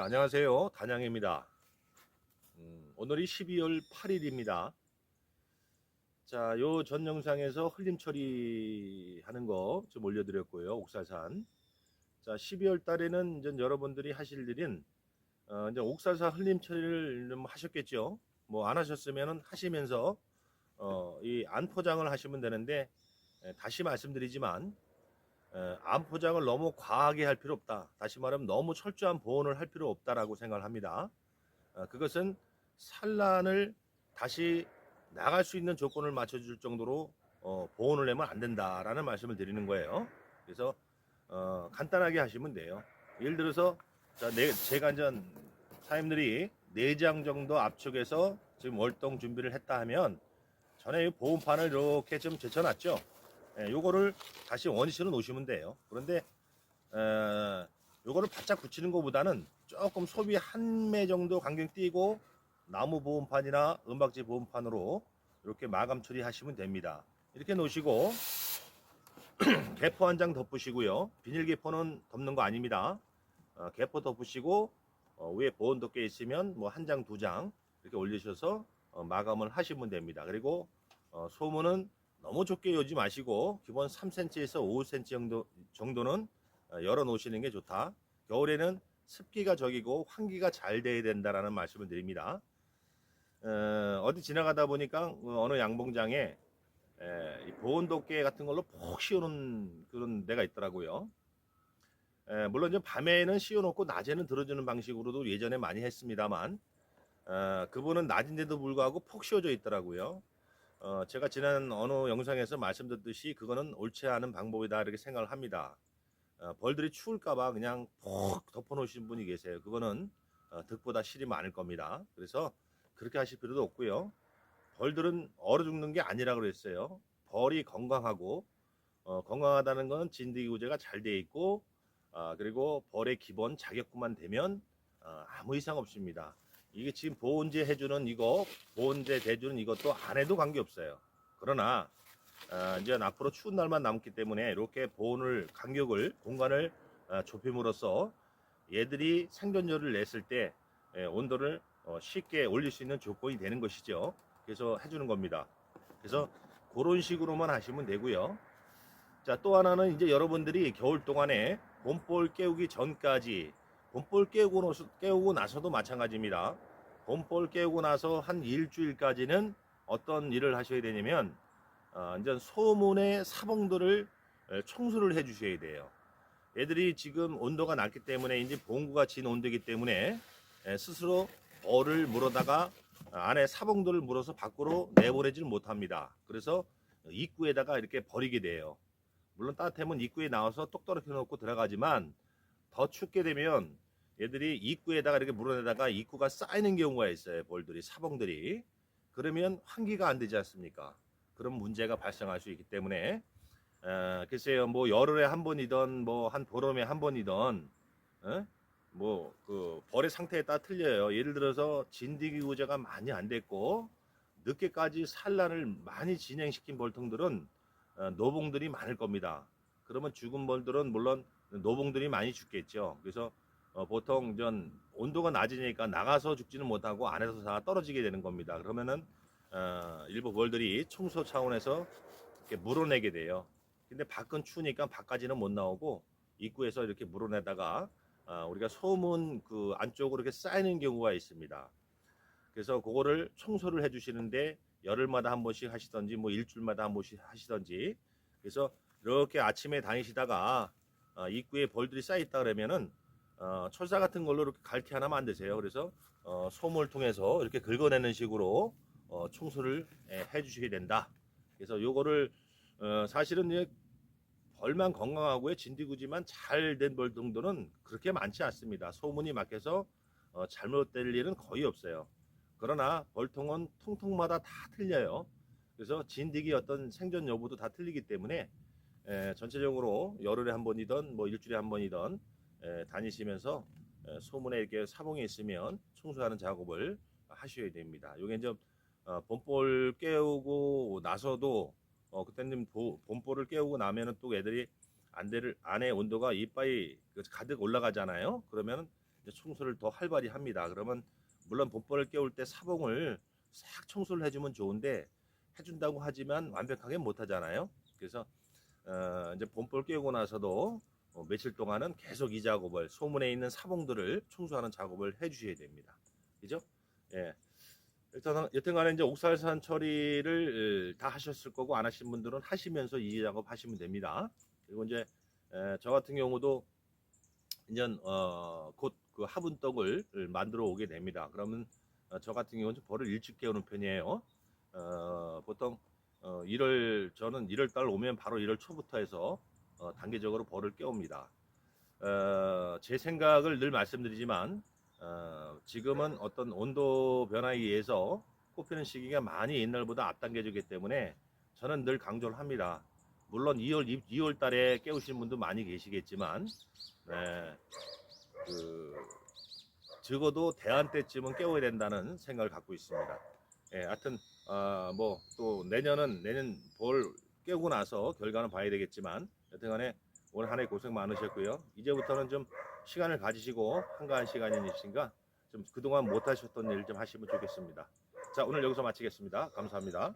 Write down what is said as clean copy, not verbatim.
자, 안녕하세요. 단양입니다. 오늘이 12월 8일입니다. 자, 요 전 영상에서 흘림 처리하는 거 좀 올려드렸고요. 옥살산. 자, 12월 달에는 이제 여러분들이 하실 일은 이제 옥살산 흘림 처리를 좀 하셨겠죠. 뭐 안 하셨으면은 하시면서 이 안 포장을 하시면 되는데, 다시 말씀드리지만 안 포장을 너무 과하게 할 필요 없다. 다시 말하면 너무 철저한 보온을 할 필요 없다라고 생각을 합니다. 그것은 산란을 다시 나갈 수 있는 조건을 맞춰줄 정도로 보온을 내면 안 된다라는 말씀을 드리는 거예요. 그래서 간단하게 하시면 돼요. 예를 들어서 제가 이제 사장님들이 4장 정도 압축해서 지금 월동 준비를 했다 하면 전에 이 보온판을 이렇게 좀 제쳐놨죠. 요거를 다시 원위치로 놓으시면 돼요. 그런데 요거를 바짝 붙이는 것보다는 조금 소비 한 매 정도 간격 띄고 나무 보온판이나 은박지 보온판으로 이렇게 마감 처리하시면 됩니다. 이렇게 놓으시고 개포 한 장 덮으시고요. 비닐 개포는 덮는 거 아닙니다. 개포 덮으시고 위에 보온 덮개 있으면 뭐 한 장, 2장 이렇게 올리셔서 마감을 하시면 됩니다. 그리고 소문은 너무 좁게 여지 마시고 기본 3cm에서 5cm 정도는 열어 놓으시는 게 좋다. 겨울에는 습기가 적이고 환기가 잘 돼야 된다라는 말씀을 드립니다. 어디 지나가다 보니까 어느 양봉장에 보온 덮개 같은 걸로 푹 씌우는 그런 데가 있더라고요. 물론 이제 밤에는 씌워놓고 낮에는 들어주는 방식으로도 예전에 많이 했습니다만 그분은 낮인데도 불구하고 푹 씌워져 있더라고요. 제가 지난 어느 영상에서 말씀드렸듯이 그거는 옳지 않은 방법이다 이렇게 생각을 합니다. 벌들이 추울까봐 그냥 푹 덮어놓으신 분이 계세요. 그거는 득보다 실이 많을 겁니다. 그래서 그렇게 하실 필요도 없고요. 벌들은 얼어 죽는 게 아니라 그랬어요. 벌이 건강하고 건강하다는 건 진드기 구제가 잘 돼 있고 그리고 벌의 기본 자격구만 되면 아무 이상 없습니다. 이게 지금 보온제 해주는 이거 보온제 대주는 이것도 안 해도 관계없어요. 그러나 이제 앞으로 추운 날만 남기 때문에 이렇게 보온을 간격을 공간을 좁힘으로써 얘들이 생존율을 냈을 때 온도를 쉽게 올릴 수 있는 조건이 되는 것이죠. 그래서 해주는 겁니다. 그래서 그런 식으로만 하시면 되고요. 자, 또 하나는 이제 여러분들이 겨울 동안에 봄볼 깨우기 전까지 봄볼 깨우고 나서도 마찬가지입니다. 봄볼 깨우고 나서 한 일주일까지는 어떤 일을 하셔야 되냐면 이제 소문의 사봉들을 청소를 해 주셔야 돼요. 애들이 지금 온도가 낮기 때문에 이제 봉구가 진 온도이기 때문에 스스로 벌을 물어다가 안에 사봉들을 물어서 밖으로 내보내질 못합니다. 그래서 입구에다가 이렇게 버리게 돼요. 물론 따뜻하면 입구에 나와서 똑 떨어뜨려 놓고 들어가지만 더 춥게 되면 얘들이 입구에다가 이렇게 물어내다가 입구가 쌓이는 경우가 있어요. 벌들이 사봉들이. 그러면 환기가 안 되지 않습니까? 그런 문제가 발생할 수 있기 때문에 글쎄요, 뭐 열흘에 한 번이든 뭐 한 보름에 한 번이든 뭐 그 벌의 상태에 따라 틀려요. 예를 들어서 진드기 구제가 많이 안 됐고 늦게까지 산란을 많이 진행시킨 벌통들은 노봉들이 많을 겁니다. 그러면 죽은 벌들은 물론 노봉들이 많이 죽겠죠. 그래서 보통 전 온도가 낮으니까 나가서 죽지는 못하고 안에서 다 떨어지게 되는 겁니다. 그러면은 일부 벌들이 청소 차원에서 이렇게 물어내게 돼요. 근데 밖은 추우니까 밖까지는 못 나오고 입구에서 이렇게 물어내다가 우리가 소문 그 안쪽으로 이렇게 쌓이는 경우가 있습니다. 그래서 그거를 청소를 해주시는데 열흘마다 한 번씩 하시던지 뭐 일주일마다 한 번씩 하시던지 그래서 이렇게 아침에 다니시다가 입구에 벌들이 쌓여 있다 그러면은 철사 같은 걸로 이렇게 갈퀴 하나 만드세요. 그래서 솜을 통해서 이렇게 긁어내는 식으로 청소를 해주시게 된다. 그래서 요거를 사실은 이제 벌만 건강하고요 진디구지만 잘 된 벌 정도는 그렇게 많지 않습니다. 소문이 막혀서 잘못될 일은 거의 없어요. 그러나 벌통은 통통마다 다 틀려요. 그래서 진드기 어떤 생존 여부도 다 틀리기 때문에 전체적으로 열흘에 한 번이든 뭐 일주일에 한 번이든 다니시면서 소문에 이렇게 사봉이 있으면 청소하는 작업을 하셔야 됩니다. 요게 이제 봄볼 깨우고 나서도 그때는 봄볼을 깨우고 나면은 또 애들이 안에 온도가 이빨이 가득 올라가잖아요. 그러면 이제 청소를 더 활발히 합니다. 그러면 물론 봄벌을 깨울 때 사봉을 싹 청소를 해주면 좋은데 해준다고 하지만 완벽하게 못하잖아요. 그래서 이제 봄벌 깨우고 나서도 며칠 동안은 계속 이 작업을 소문에 있는 사봉들을 청소하는 작업을 해주셔야 됩니다. 그죠? 예. 일단 여튼간에 이제 옥살산 처리를 다 하셨을 거고 안 하신 분들은 하시면서 이 작업 하시면 됩니다. 그리고 이제 저 같은 경우도 이제 곧 그 화분떡을 만들어 오게 됩니다. 그러면 저 같은 경우는 벌을 일찍 깨우는 편이에요. 보통 1월 1월 달 오면 바로 1월 초부터 해서 단계적으로 벌을 깨웁니다. 제 생각을 늘 말씀드리지만 지금은 어떤 온도 변화에 의해서 꽃피는 시기가 많이 옛날보다 앞당겨지기 때문에 저는 늘 강조를 합니다. 물론 2월 달에 깨우신 분도 많이 계시겠지만 적어도 대안 때쯤은 깨워야 된다는 생각을 갖고 있습니다. 하여튼 뭐 또 내년 볼 깨우고 나서 결과는 봐야 되겠지만 여튼간에 오늘 한 해 고생 많으셨고요. 이제부터는 좀 시간을 가지시고 한가한 시간이니까 좀 그동안 못 하셨던 일 좀 하시면 좋겠습니다. 자, 오늘 여기서 마치겠습니다. 감사합니다.